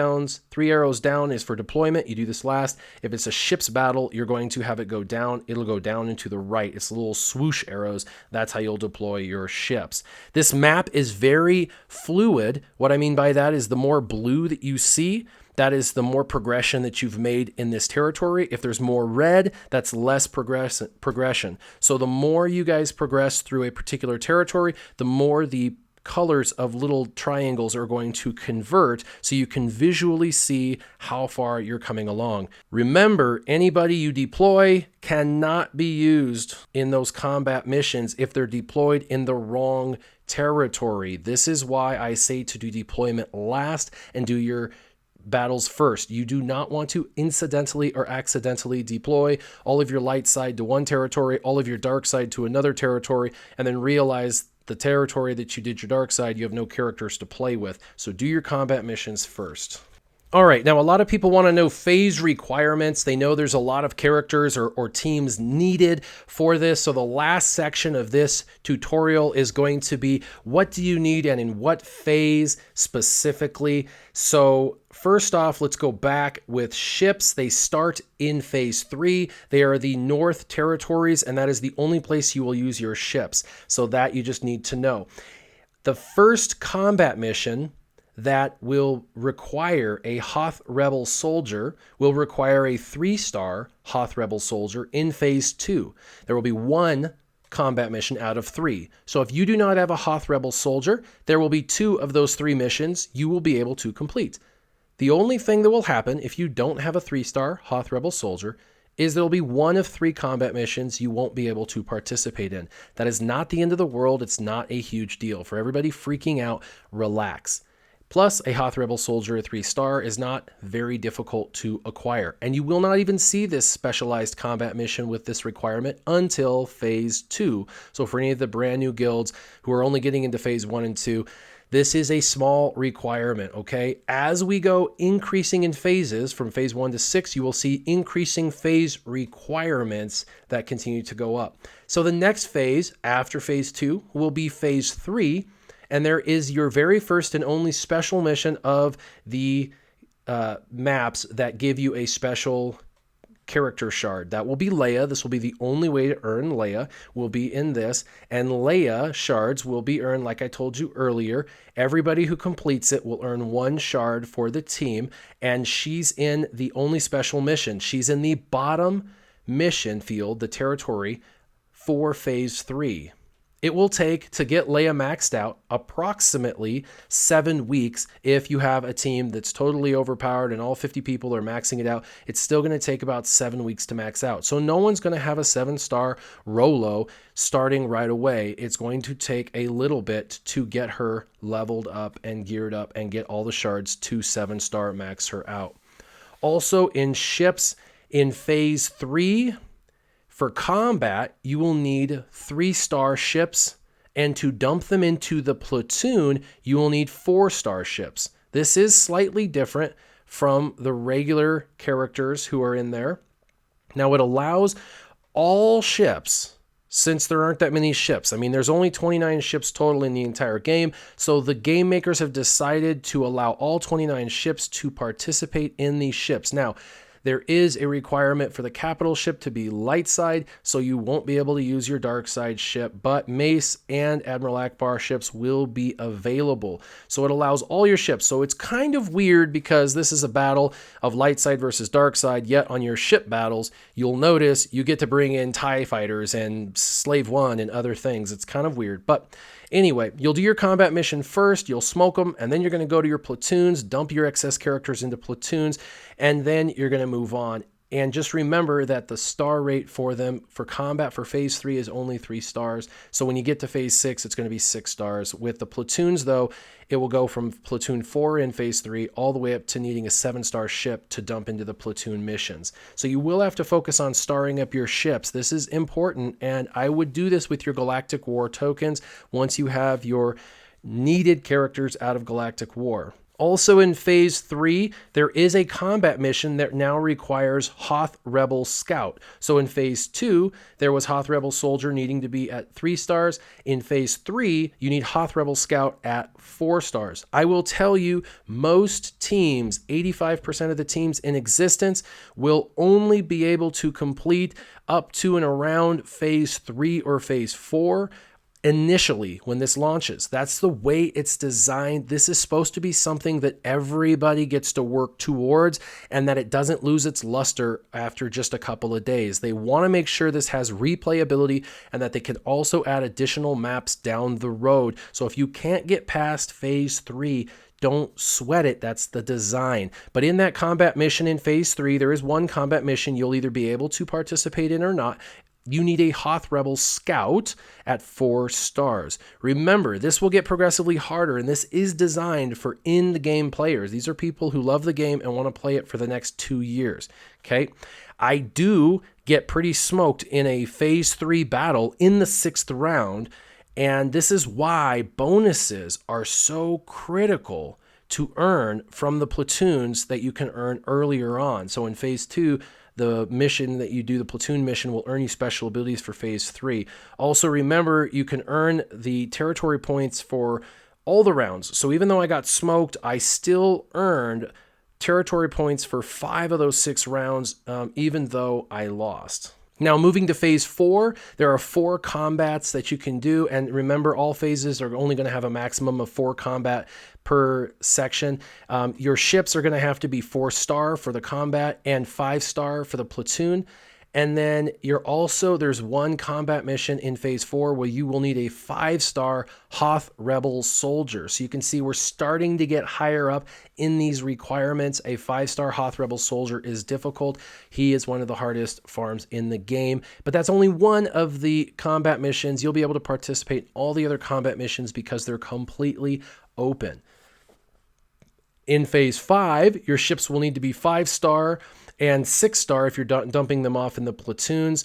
arrows down is for deployment. You do this last. If it's a ship's battle, you're going to have it go down. It'll go down and to the right. It's little swoosh arrows. That's how you'll deploy your ships. This map is very fluid. What I mean by that is the more blue that you see, that is the more progression that you've made in this territory. If there's more red, that's less progression. So the more you guys progress through a particular territory, the more the colors of little triangles are going to convert so you can visually see how far you're coming along. Remember, anybody you deploy cannot be used in those combat missions if they're deployed in the wrong territory. This is why I say to do deployment last and do your battles first. You do not want to incidentally or accidentally deploy all of your light side to one territory, all of your dark side to another territory, and then realize the territory that you did your dark side, you have no characters to play with. So do your combat missions first. All right, now a lot of people want to know phase requirements. They know there's a lot of characters or teams needed for this. So the last section of this tutorial is going to be what do you need and in what phase specifically. So first off, let's go back with ships. They start in phase 3. They are the North territories, and that is the only place you will use your ships. So that you just need to know. The first combat mission that will require a Hoth Rebel soldier will require a 3-star Hoth Rebel soldier in phase 2. There will be 1 combat mission out of 3. So if you do not have a Hoth Rebel soldier, there will be 2 of those 3 missions you will be able to complete. The only thing that will happen if you don't have a 3-star Hoth Rebel soldier is there will be 1 of 3 combat missions you won't be able to participate in. That is not the end of the world. It's not a huge deal. For everybody freaking out, relax. Plus, a Hoth Rebel soldier 3-star is not very difficult to acquire. And you will not even see this specialized combat mission with this requirement until phase 2. So for any of the brand new guilds who are only getting into phase 1 and 2, this is a small requirement, okay? As we go increasing in phases from phase 1 to 6, you will see increasing phase requirements that continue to go up. So the next phase after phase 2 will be phase 3. And there is your very first and only special mission of the maps that give you a special character shard. That will be Leia. This will be the only way to earn Leia, will be in this. And Leia shards will be earned, like I told you earlier. Everybody who completes it will earn 1 shard for the team. And she's in the only special mission. She's in the bottom mission field, the territory, for phase 3. It will take, to get Leia maxed out, approximately 7 weeks. If you have a team that's totally overpowered and all 50 people are maxing it out, it's still going to take about 7 weeks to max out. So no one's going to have a 7-star Rolo starting right away. It's going to take a little bit to get her leveled up and geared up and get all the shards to 7-star, max her out. Also in ships in phase 3, for combat, you will need 3-star ships, and to dump them into the platoon, you will need 4-star ships. This is slightly different from the regular characters who are in there. Now, it allows all ships, since there aren't that many ships. I mean, there's only 29 ships total in the entire game, so the game makers have decided to allow all 29 ships to participate in these ships. Now, there is a requirement for the capital ship to be light side, so you won't be able to use your dark side ship, but Mace and Admiral Akbar ships will be available. So it allows all your ships. So it's kind of weird because this is a battle of light side versus dark side, yet on your ship battles, you'll notice you get to bring in TIE fighters and Slave One and other things. It's kind of weird, but anyway, you'll do your combat mission first, you'll smoke them, and then you're going to go to your platoons, dump your excess characters into platoons, and then you're going to move on. And just remember that the star rate for them for combat for phase 3 is only 3 stars. So when you get to phase 6, it's going to be 6 stars. With the platoons, though, it will go from platoon 4 in phase 3 all the way up to needing a 7-star ship to dump into the platoon missions. So you will have to focus on starring up your ships. This is important, and I would do this with your Galactic War tokens once you have your needed characters out of Galactic War. Also in phase 3, there is a combat mission that now requires Hoth Rebel Scout. So in phase 2, there was Hoth Rebel Soldier needing to be at 3 stars. In phase 3, you need Hoth Rebel Scout at 4 stars. I will tell you, most teams, 85% of the teams in existence, will only be able to complete up to and around phase 3 or phase 4. initially when this launches. That's the way it's designed. This is supposed to be something that everybody gets to work towards and that it doesn't lose its luster after just a couple of days. They want to make sure this has replayability and that they can also add additional maps down the road. So if you can't get past phase 3, don't sweat it. That's the design. But in that combat mission in phase 3, there is one combat mission you'll either be able to participate in or not. You need a Hoth Rebel Scout at 4 stars. Remember, this will get progressively harder, and this is designed for in-the-game players. These are people who love the game and want to play it for the next 2 years. Okay, I do get pretty smoked in a phase 3 battle in the 6th round, and this is why bonuses are so critical to earn from the platoons that you can earn earlier on. So in phase 2, the mission that you do, the platoon mission, will earn you special abilities for phase 3. Also remember, you can earn the territory points for all the rounds. So even though I got smoked, I still earned territory points for 5 of those 6 rounds, even though I lost. Now, moving to phase 4, there are 4 combats that you can do. And remember, all phases are only going to have a maximum of 4 combat per section. Your ships are going to have to be 4-star for the combat and 5-star for the platoon. And then there's one combat mission in phase 4 where you will need a 5-star Hoth Rebel Soldier. So you can see we're starting to get higher up in these requirements. A 5-star Hoth Rebel Soldier is difficult. He is one of the hardest farms in the game, but that's only one of the combat missions. You'll be able to participate in all the other combat missions because they're completely open. In phase 5, your ships will need to be 5-star and 6-star if you're dumping them off in the platoons.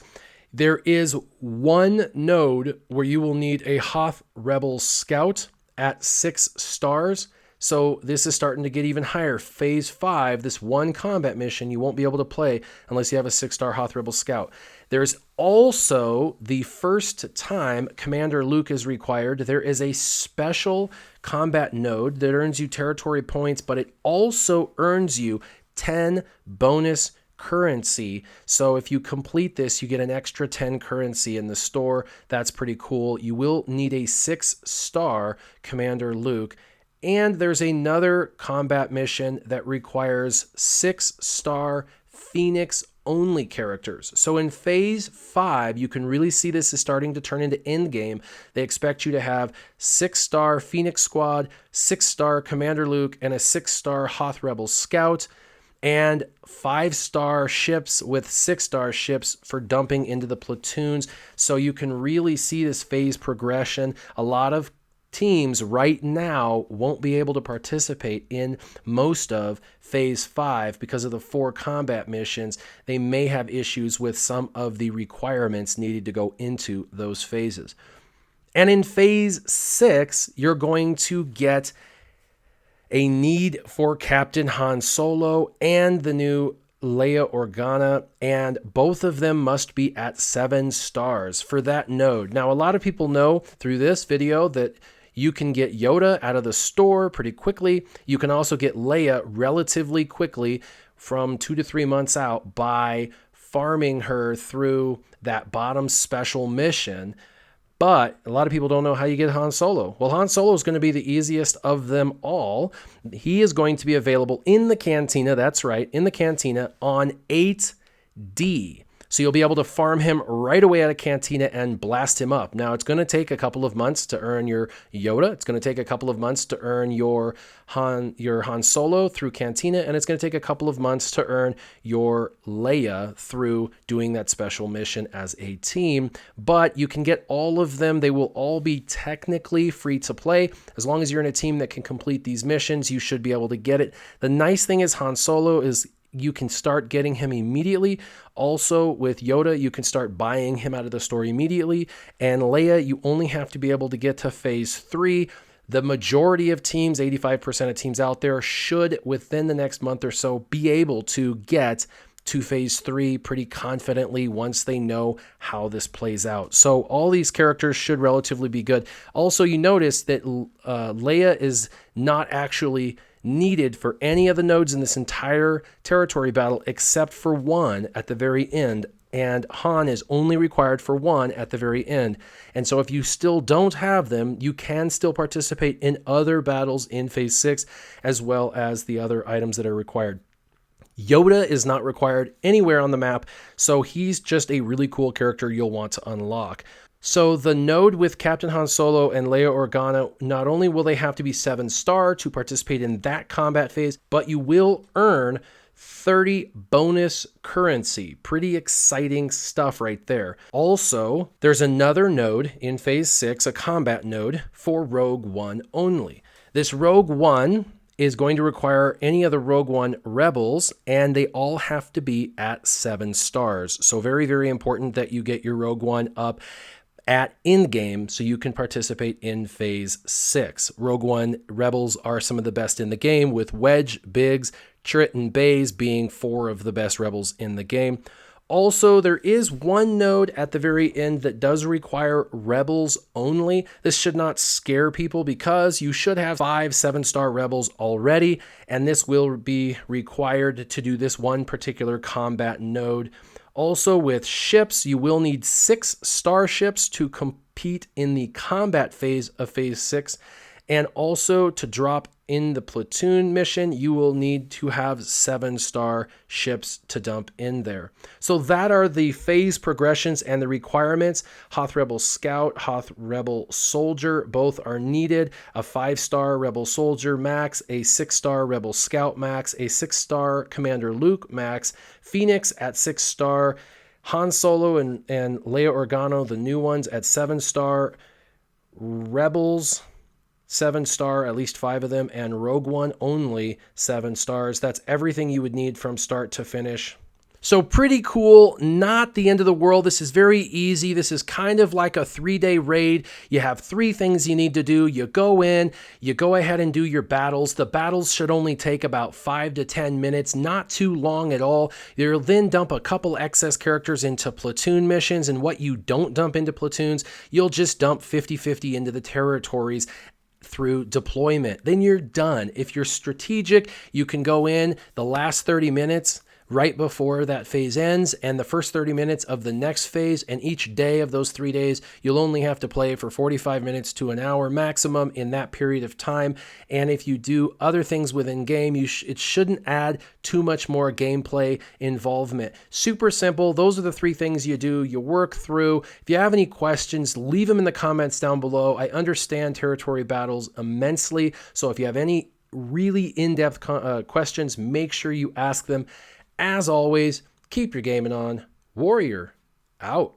There is one node where you will need a Hoth Rebel Scout at 6 stars. So this is starting to get even higher. Phase 5, this one combat mission, you won't be able to play unless you have a 6-star Hoth Rebel Scout. There's also the first time Commander Luke is required. There is a special combat node that earns you territory points, but it also earns you 10 bonus currency. So if you complete this, you get an extra 10 currency in the store. That's pretty cool. You will need a 6-star Commander Luke. And there's another combat mission that requires 6-star Phoenix only characters. So in phase 5, you can really see this is starting to turn into endgame. They expect you to have 6-star Phoenix Squad, 6-star Commander Luke, and a 6-star Hoth Rebel Scout, and 5-star ships with 6-star ships for dumping into the platoons. So you can really see this phase progression. A lot of teams right now won't be able to participate in most of phase 5 because of the 4 combat missions. They may have issues with some of the requirements needed to go into those phases. And in phase 6, you're going to get a need for Captain Han Solo and the new Leia Organa, and both of them must be at 7 stars for that node. Now, a lot of people know through this video that you can get Yoda out of the store pretty quickly. You can also get Leia relatively quickly from 2 to 3 months out by farming her through that bottom special mission. But a lot of people don't know how you get Han Solo. Well, Han Solo is going to be the easiest of them all. He is going to be available in the Cantina. That's right, in the Cantina on 8D. So you'll be able to farm him right away at a Cantina and blast him up. Now, it's going to take a couple of months to earn your Yoda. It's going to take a couple of months to earn your Han Solo through Cantina. And it's going to take a couple of months to earn your Leia through doing that special mission as a team. But you can get all of them. They will all be technically free to play. As long as you're in a team that can complete these missions, you should be able to get it. The nice thing is Han Solo is you can start getting him immediately. Also, with Yoda, you can start buying him out of the store immediately. And Leia, you only have to be able to get to phase 3. The majority of teams, 85% of teams out there, should, within the next month or so, be able to get to phase 3 pretty confidently once they know how this plays out. So all these characters should relatively be good. Also, you notice that Leia is not actually needed for any of the nodes in this entire territory battle except for one at the very end and Han is only required for 1 at the very end. And so if you still don't have them, you can still participate in other battles in Phase 6, as well as the other items that are required. Yoda is not required anywhere on the map, so he's just a really cool character you'll want to unlock. So the node with Captain Han Solo and Leia Organa, not only will they have to be 7-star to participate in that combat phase, but you will earn 30 bonus currency. Pretty exciting stuff right there. Also, there's another node in Phase 6, a combat node for Rogue One only. This Rogue One is going to require any of the Rogue One rebels, and they all have to be at 7 stars. So very, very important that you get your Rogue One up at in-game so you can participate in Phase 6. Rogue One rebels are some of the best in the game, with Wedge, Biggs, Chirrut, and Baze being 4 of the best rebels in the game. Also, there is one node at the very end that does require rebels only. This should not scare people because you should have 5 7-star rebels already, and this will be required to do this one particular combat node. Also, with ships, you will need 6 starships to compete in the combat phase of Phase 6. And also, to drop in the Platoon mission, you will need to have 7-star ships to dump in there. So that are the phase progressions and the requirements. Hoth Rebel Scout, Hoth Rebel Soldier, both are needed. A 5-star Rebel Soldier max, a 6-star Rebel Scout max, a 6-star Commander Luke max, Phoenix at 6-star, Han Solo and Leia Organa, the new ones, at 7-star, Rebels 7-star, at least 5 of them, and Rogue One only 7 stars. That's everything you would need from start to finish. So pretty cool, not the end of the world. This is very easy. This is kind of like a 3-day raid. You have 3 things you need to do. You go in, you go ahead and do your battles. The battles should only take about 5 to 10 minutes, not too long at all. You'll then dump a couple excess characters into platoon missions, and what you don't dump into platoons, you'll just dump 50-50 into the territories through deployment. Then you're done. If you're strategic, you can go in the last 30 minutes right before that phase ends and the first 30 minutes of the next phase, and each day of those 3 days, you'll only have to play for 45 minutes to an hour maximum in that period of time. And if you do other things within game, it shouldn't add too much more gameplay involvement. Super simple. Those are the 3 things you do. You work through. If you have any questions, leave them in the comments down below. I understand territory battles immensely, so if you have any really in-depth questions, make sure you ask them. As always, keep your gaming on. Warrior out.